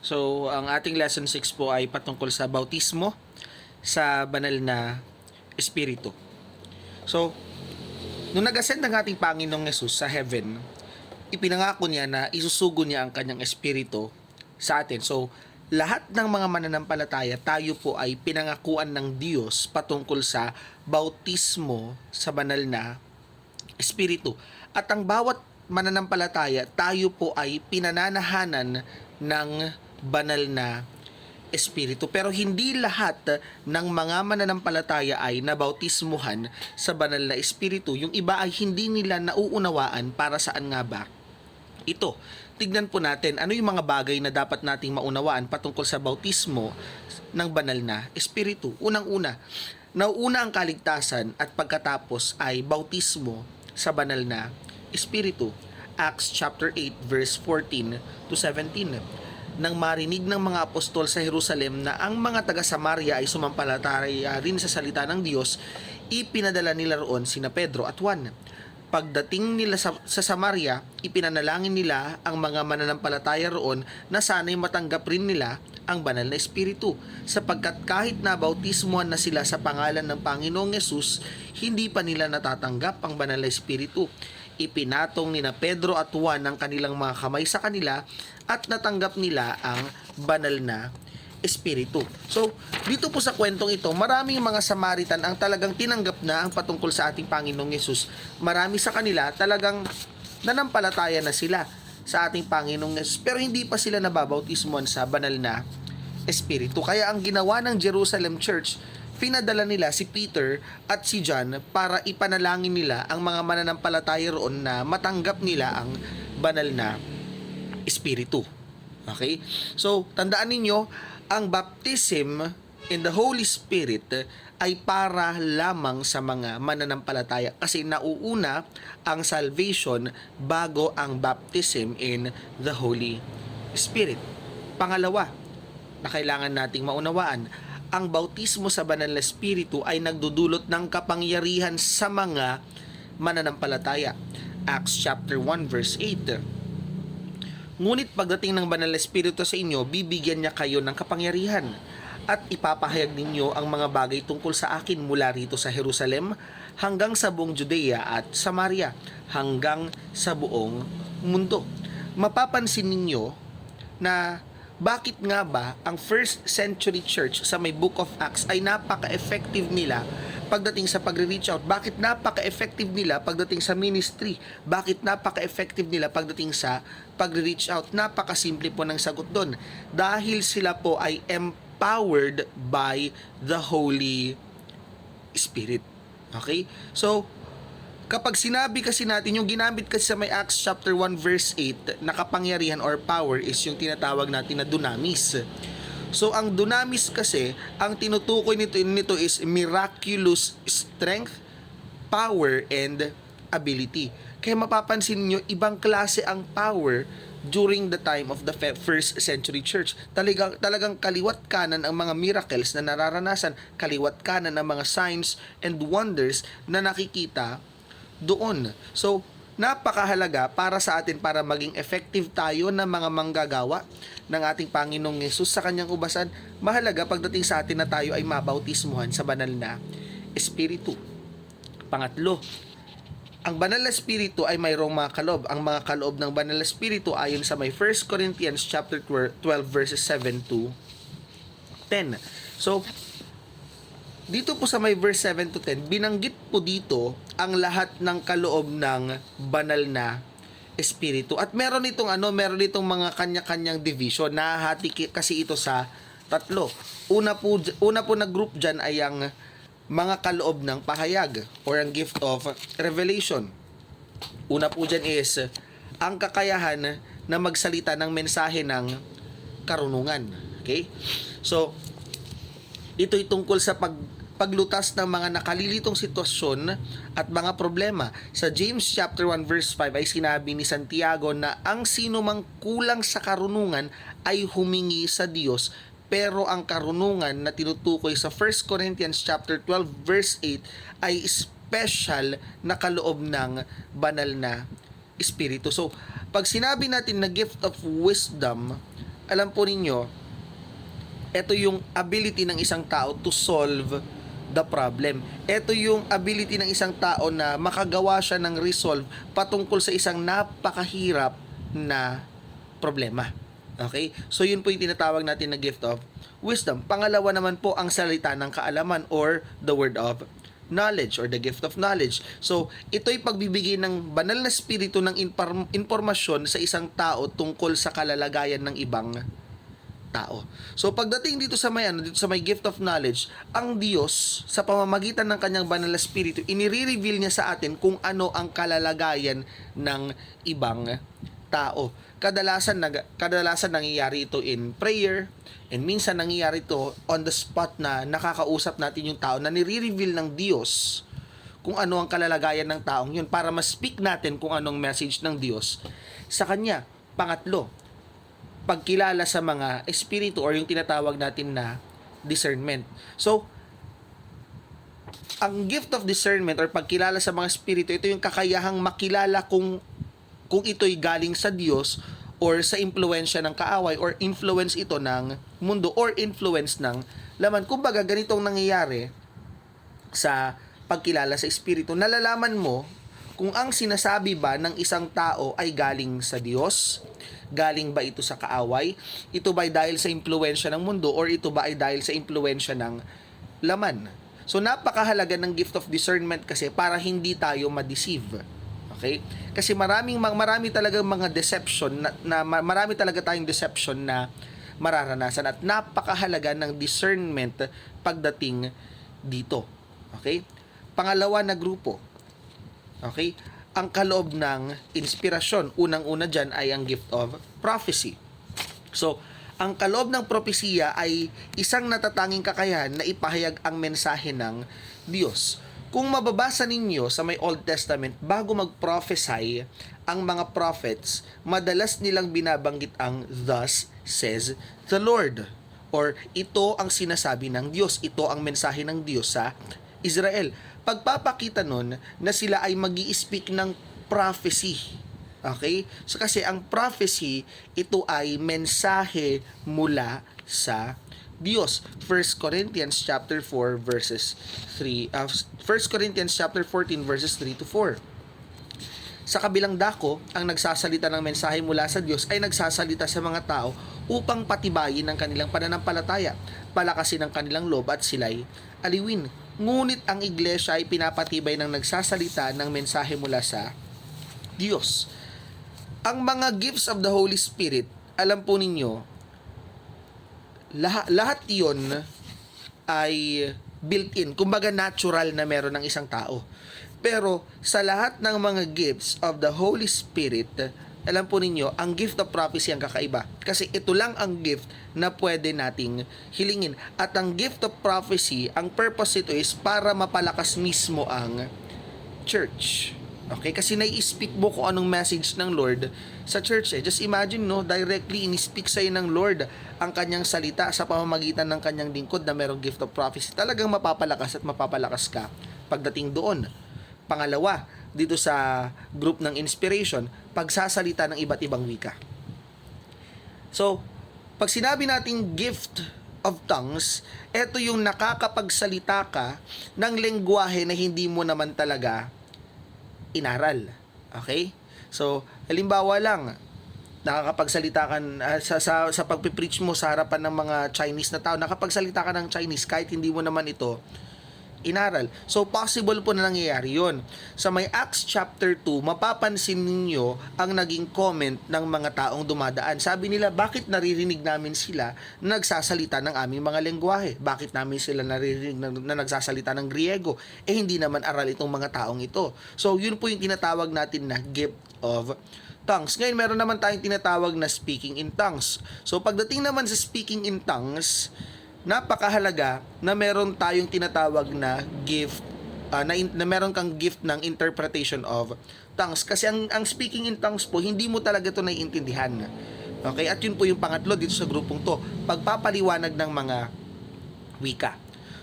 So, ang ating lesson 6 po ay patungkol sa bautismo sa banal na espiritu. So, nung nag-ascend ang ating Panginoong Yesus sa heaven, ipinangako niya na isusugo niya ang kanyang espiritu sa atin. So, lahat ng mga mananampalataya, tayo po ay pinangakuan ng Diyos patungkol sa bautismo sa banal na espiritu. At ang bawat mananampalataya, tayo po ay pinananahanan ng banal na espiritu. Pero hindi lahat ng mga mananampalataya ay nabautismuhan sa banal na espiritu. Yung iba ay hindi nila nauunawaan para saan nga ba ito. Tignan po natin ano yung mga bagay na dapat nating maunawaan patungkol sa bautismo ng banal na espiritu. Unang-una, nauuna ang kaligtasan at pagkatapos ay bautismo sa banal na espiritu. Acts chapter 8 verse 14 to 17. Nang marinig ng mga apostol sa Jerusalem na ang mga taga-Samaria ay sumampalataya rin sa salita ng Diyos, ipinadala nila roon sina Pedro at Juan. Pagdating nila sa Samaria, ipinanalangin nila ang mga mananampalataya roon na sana'y matanggap rin nila ang banal na espiritu, sapagkat kahit na bautismuhan na sila sa pangalan ng Panginoong Yesus, hindi pa nila natatanggap ang banal na espiritu. Ipinatong nina Pedro at Juan ang kanilang mga kamay sa kanila at natanggap nila ang banal na espiritu. So, dito po sa kwentong ito, maraming mga Samaritan ang talagang tinanggap na ang patungkol sa ating Panginoong Yesus. Marami sa kanila talagang nanampalataya na sila sa ating Panginoong Yesus, pero hindi pa sila nababautismuhan sa banal na espiritu. Kaya ang ginawa ng Jerusalem Church, pinadala nila si Peter at si John para ipanalangin nila ang mga mananampalataya roon na matanggap nila ang banal na espiritu. Okay? So, tandaan ninyo, ang baptism in the Holy Spirit ay para lamang sa mga mananampalataya kasi nauuna ang salvation bago ang baptism in the Holy Spirit. Pangalawa, na kailangan nating maunawaan, ang bautismo sa banal na espiritu ay nagdudulot ng kapangyarihan sa mga mananampalataya. Acts chapter 1 verse 8. Ngunit pagdating ng banal na espiritu sa inyo, bibigyan niya kayo ng kapangyarihan at ipapahayag ninyo ang mga bagay tungkol sa akin mula rito sa Jerusalem hanggang sa buong Judea at Samaria, hanggang sa buong mundo. Mapapansin ninyo na bakit nga ba ang first century church sa may Book of Acts ay napaka-effective nila pagdating sa pagre-reach out? Bakit napaka-effective nila pagdating sa ministry? Bakit napaka-effective nila pagdating sa pagre-reach out? Napakasimple po ng sagot doon. Dahil sila po ay empowered by the Holy Spirit. Okay? So, kapag sinabi kasi natin, yung ginamit kasi sa may Acts chapter 1 verse 8 na kapangyarihan or power is yung tinatawag natin na dunamis. So ang dunamis kasi, ang tinutukoy nito is miraculous strength, power, and ability. Kaya mapapansin niyo, ibang klase ang power during the time of the first century church. Talagang kaliwat kanan ang mga miracles na nararanasan, kaliwat kanan ang mga signs and wonders na nakikita doon. So, napakahalaga para sa atin para maging effective tayo na mga manggagawa ng ating Panginoong Yesus sa kanyang ubasan. Mahalaga pagdating sa atin na tayo ay mabautismuhan sa banal na espiritu. Pangatlo, ang banal na espiritu ay mayroong mga kaloob. Ang mga kaloob ng banal na espiritu ayon sa may 1 Corinthians chapter 12 verses 7 to 10. So, dito po sa may verse 7 to 10, binanggit po dito ang lahat ng kaloob ng banal na espiritu. At meron itong mga kanya-kanyang division. Nahati kasi ito sa tatlo. Una po na group dyan ay ang mga kaloob ng pahayag or ang gift of revelation. Una po dyan is ang kakayahan na magsalita ng mensahe ng karunungan. Okay? So, ito'y tungkol sa paglutas ng mga nakalilitong sitwasyon at mga problema. Sa James chapter 1 verse 5 ay sinabi ni Santiago na ang sino mang kulang sa karunungan ay humingi sa Diyos, pero ang karunungan na tinutukoy sa 1 Corinthians chapter 12 verse 8 ay special na kaloob ng banal na espiritu. So, pag sinabi natin na gift of wisdom alam po ninyo, ito yung ability ng isang tao to solve the problem. Ito yung ability ng isang tao na makagawa siya ng resolve patungkol sa isang napakahirap na problema. Okay? So yun po yung tinatawag natin na gift of wisdom. Pangalawa naman po ang salita ng kaalaman or the word of knowledge or the gift of knowledge. So ito'y pagbibigay ng banal na spirito ng impormasyon sa isang tao tungkol sa kalalagayan ng ibang tao. So pagdating dito sa dito sa may gift of knowledge, ang Diyos sa pamamagitan ng kanyang banal na spirito, inire-reveal niya sa atin kung ano ang kalalagayan ng ibang tao. Kadalasan nangyayari ito in prayer, and minsan nangyayari ito on the spot na nakakausap natin yung tao na nire-reveal ng Diyos kung ano ang kalalagayan ng taong yun para ma-speak natin kung anong message ng Diyos sa kanya. Pangatlo, pagkilala sa mga espiritu or yung tinatawag natin na discernment. So, ang gift of discernment or pagkilala sa mga espiritu, ito yung kakayahang makilala kung ito'y galing sa Diyos or sa impluensya ng kaaway or influence ito ng mundo or influence ng laman. Kumbaga, ganitong nangyayari sa pagkilala sa espiritu. Nalalaman mo kung ang sinasabi ba ng isang tao ay galing sa Diyos, galing ba ito sa kaaway, ito ba ay dahil sa impluensya ng mundo, or ito ba ay dahil sa impluensya ng laman. So napakahalaga ng gift of discernment kasi para hindi tayo ma-deceive. Okay? Kasi marami talagang mga deception na marami talaga tayong deception na mararanasan at napakahalaga ng discernment pagdating dito. Okay? Pangalawa na grupo. Okay? Ang kaloob ng inspirasyon. Unang-una dyan ay ang gift of prophecy. So, ang kaloob ng propesiya ay isang natatanging kakayahan na ipahayag ang mensahe ng Diyos. Kung mababasa ninyo sa may Old Testament, bago mag-prophesy ang mga prophets, madalas nilang binabanggit ang "Thus says the Lord." Or ito ang sinasabi ng Diyos. Ito ang mensahe ng Diyos sa Israel. Pagpapakita nun na sila ay mag-i-speak ng prophecy. Okay? So kasi ang prophecy, ito ay mensahe mula sa Diyos. 1 Corinthians chapter 4 verses 3 1 Corinthians chapter 14 verses 3 to 4. Sa kabilang dako, ang nagsasalita ng mensahe mula sa Diyos ay nagsasalita sa mga tao upang patibayin ang kanilang pananampalataya, palakasin ang kanilang loob at sila'y aliwin. Ngunit ang iglesia ay pinapatibay ng nagsasalita ng mensahe mula sa Diyos. Ang mga gifts of the Holy Spirit, alam po ninyo, lahat yon ay built-in. Kumbaga natural na meron ng isang tao. Pero sa lahat ng mga gifts of the Holy Spirit, alam po ninyo, ang gift of prophecy ang kakaiba. Kasi ito lang ang gift na pwede nating hilingin. At ang gift of prophecy, ang purpose ito is para mapalakas mismo ang church. Okay? Kasi nai-speak mo kung anong message ng Lord sa church. Just imagine, no, directly in-speak sa'yo ng Lord ang kanyang salita sa pamamagitan ng kanyang lingkod na merong gift of prophecy. Talagang mapapalakas at mapapalakas ka pagdating doon. Pangalawa, dito sa group ng inspiration, pagsasalita ng iba't ibang wika. So, pag sinabi nating gift of tongues, ito yung nakakapagsalita ka ng lengguwahe na hindi mo naman talaga inaral. Okay? So, halimbawa lang, nakakapagsalita ka sa pagpipreach mo sa harapan ng mga Chinese na tao, nakapagsalita ka ng Chinese kahit hindi mo naman ito inaral. So, possible po na nangyayari yun. Sa may Acts chapter 2, mapapansin ninyo ang naging comment ng mga taong dumadaan. Sabi nila, bakit naririnig namin sila na nagsasalita ng aming mga lengguwahe? Bakit namin sila naririnig na nagsasalita ng Griego? Hindi naman aral itong mga taong ito. So, yun po yung tinatawag natin na gift of tongues. Ngayon, meron naman tayong tinatawag na speaking in tongues. So, pagdating naman sa speaking in tongues, napakahalaga na meron tayong tinatawag na gift, na meron kang gift ng interpretation of tongues. Kasi ang speaking in tongues po, hindi mo talaga ito naiintindihan. Okay? At yun po yung pangatlo dito sa grupong to, pagpapaliwanag ng mga wika.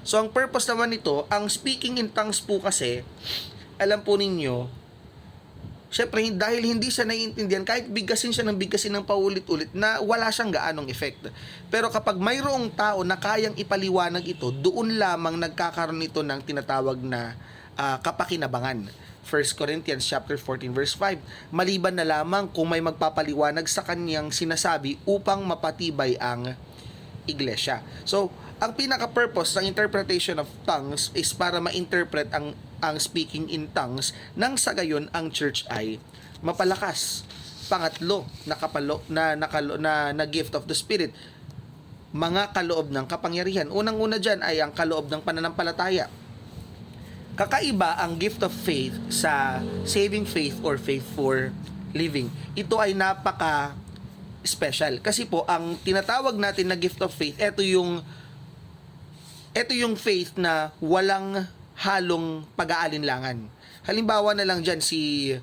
So, ang purpose naman nito, ang speaking in tongues po kasi, alam po ninyo, syempre dahil hindi siya naiintindihan, kahit bigkasin siya ng bigkasin ng paulit-ulit, na wala siyang gaanong effect. Pero kapag mayroong tao na kayang ipaliwanag ito, doon lamang nagkakaroon ito ng tinatawag na kapakinabangan. 1 Corinthians chapter 14 verse 5, maliban na lamang kung may magpapaliwanag sa kanyang sinasabi upang mapatibay ang iglesia. So, ang pinaka-purpose ng interpretation of tongues is para ma-interpret ang speaking in tongues, nang sa gayon ang church ay mapalakas. Pangatlo, na gift of the Spirit, mga kaloob ng kapangyarihan. Unang-una dyan ay ang kaloob ng pananampalataya. Kakaiba ang gift of faith sa saving faith or faith for living. Ito ay napaka special kasi po ang tinatawag natin na gift of faith, ito yung faith na walang halong pag-aalinlangan. Halimbawa na lang dyan si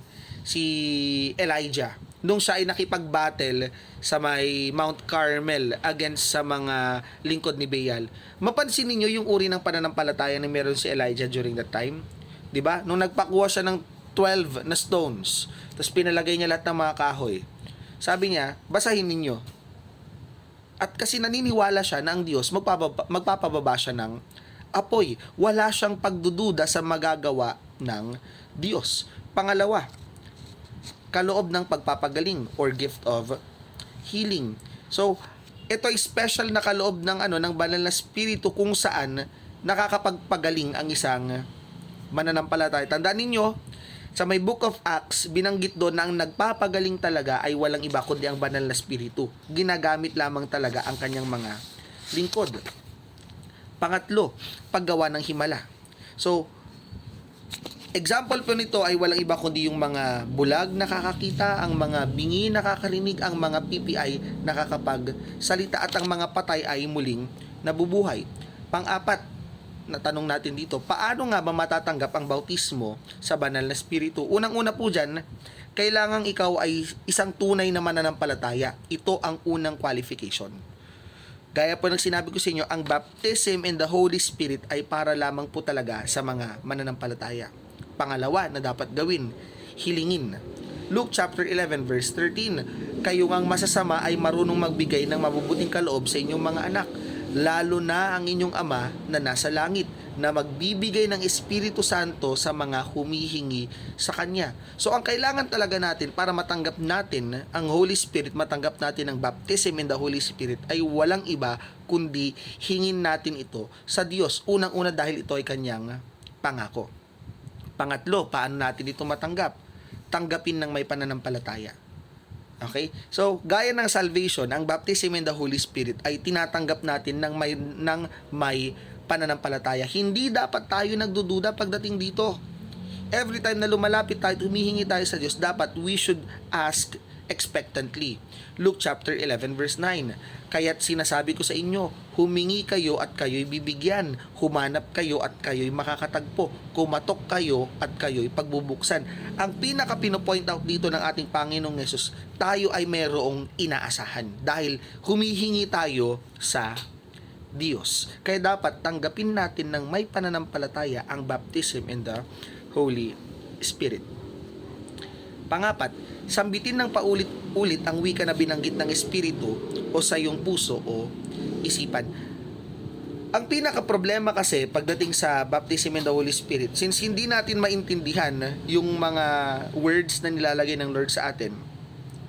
Elijah, nung siya ay nakipag-battle sa may Mount Carmel against sa mga lingkod ni Baal. Mapansin niyo yung uri ng pananampalataya na meron si Elijah during that time. 'Di ba? Nung nagpakuha siya ng 12 na stones, tapos pinalagay niya lahat ng mga kahoy. Sabi niya, basahin ninyo. At kasi naniniwala siya na ang Diyos magpapababa siya ng apoy. Wala siyang pagdududa sa magagawa ng Diyos. Pangalawa, kaloob ng pagpapagaling or gift of healing. So, ito ay special na kaloob ng ng banal na spirito kung saan nakakapagpagaling ang isang mananampalataya. Tandaan ninyo, sa may Book of Acts, binanggit doon na ang nagpapagaling talaga ay walang iba kundi ang banal na spirito. Ginagamit lamang talaga ang kanyang mga lingkod. Pangatlo, paggawa ng himala. So, example po nito ay walang iba kundi yung mga bulag nakakakita, ang mga bingi nakakarinig, ang mga PPI nakakapagsalita, at ang mga patay ay muling nabubuhay. Pang-apat na tanong natin dito, paano nga ba matatanggap ang bautismo sa banal na spirito? Unang-una po dyan, kailangang ikaw ay isang tunay na mananampalataya. Ito ang unang qualification. Gaya po ng sinabi ko sa inyo, ang baptism in the Holy Spirit ay para lamang po talaga sa mga mananampalataya. Pangalawa na dapat gawin, hilingin. Luke chapter 11 verse 13, kayo ngang masasama ay marunong magbigay ng mabubuting kaloob sa inyong mga anak, lalo na ang inyong Ama na nasa langit, na magbibigay ng Espiritu Santo sa mga humihingi sa Kanya. So, ang kailangan talaga natin para matanggap natin ang Holy Spirit, matanggap natin ang baptism in the Holy Spirit, ay walang iba kundi hingin natin ito sa Diyos. Unang-una dahil ito ay Kanyang pangako. Pangatlo, paano natin ito matanggap? Tanggapin ng may pananampalataya. Okay? So, gaya ng salvation, ang baptism in the Holy Spirit ay tinatanggap natin ng may pananampalataya. Hindi dapat tayo nagdududa pagdating dito. Every time na lumalapit tayo, humihingi tayo sa Diyos, dapat we should ask expectantly. Luke chapter 11 verse 9, kaya't sinasabi ko sa inyo, humingi kayo at kayo'y bibigyan, humanap kayo at kayo'y makakatagpo, kumatok kayo at kayo'y pagbubuksan. Ang pinaka pinopoint out dito ng ating Panginoong Yesus, tayo ay mayroong inaasahan dahil humihingi tayo sa Diyos. Kaya dapat tanggapin natin ng may pananampalataya ang baptism in the Holy Spirit. Pangapat, sambitin ng paulit-ulit ang wika na binanggit ng Espiritu o sa iyong puso o isipan. Ang pinaka-problema kasi pagdating sa baptism in the Holy Spirit, since hindi natin maintindihan yung mga words na nilalagay ng Lord sa atin,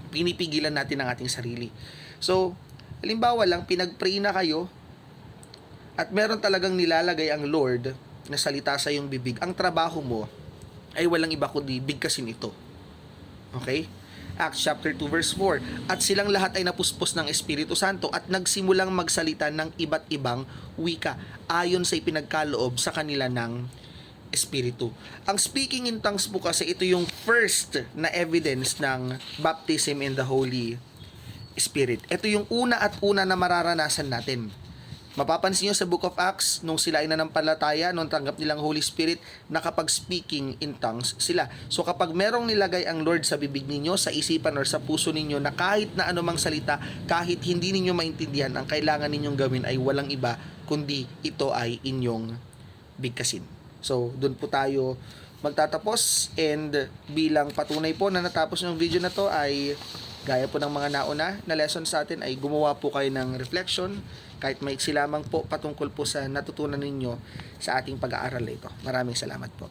pinipigilan natin ang ating sarili. So, halimbawa lang, pinag-pray na kayo at meron talagang nilalagay ang Lord na salita sa iyong bibig. Ang trabaho mo ay walang iba kundi bigkasin ito. Okay? Acts chapter 2 verse 4, at silang lahat ay napuspos ng Espiritu Santo at nagsimulang magsalita ng iba't ibang wika ayon sa ipinagkaloob sa kanila ng Espiritu. Ang speaking in tongues po kasi ito yung first na evidence ng baptism in the Holy Spirit. Ito yung una at una na mararanasan natin. Mapapansin nyo sa Book of Acts, nung sila ay nanampalataya, nung tanggap nilang Holy Spirit, nakapag-speaking in tongues sila. So kapag merong nilagay ang Lord sa bibig ninyo, sa isipan or sa puso ninyo, na kahit na anumang salita, kahit hindi ninyo maintindihan, ang kailangan ninyong gawin ay walang iba, kundi ito ay inyong bigkasin. So doon po tayo magtatapos, and bilang patunay po na natapos yung video na to ay gaya po ng mga nauna na lesson sa atin ay gumawa po kayo ng reflection kahit maiksi lamang po patungkol po sa natutunan ninyo sa ating pag-aaral na ito. Maraming salamat po.